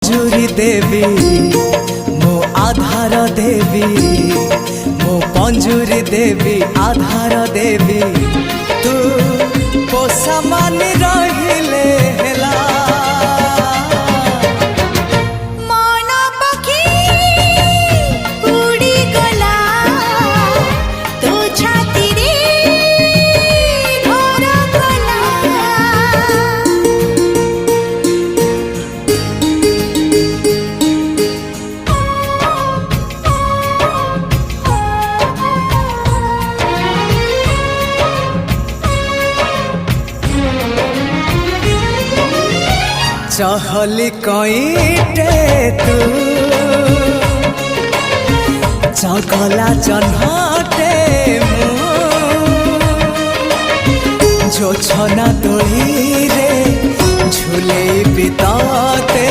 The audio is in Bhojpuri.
अंजुरी देवी मो आधार देवी मो पंजुरी देवी आधार देवी तू पोषा मान रहिले हेला चहली कईटे तू चकला चन्हटे जो छना तोड़ी रे झूले बिताते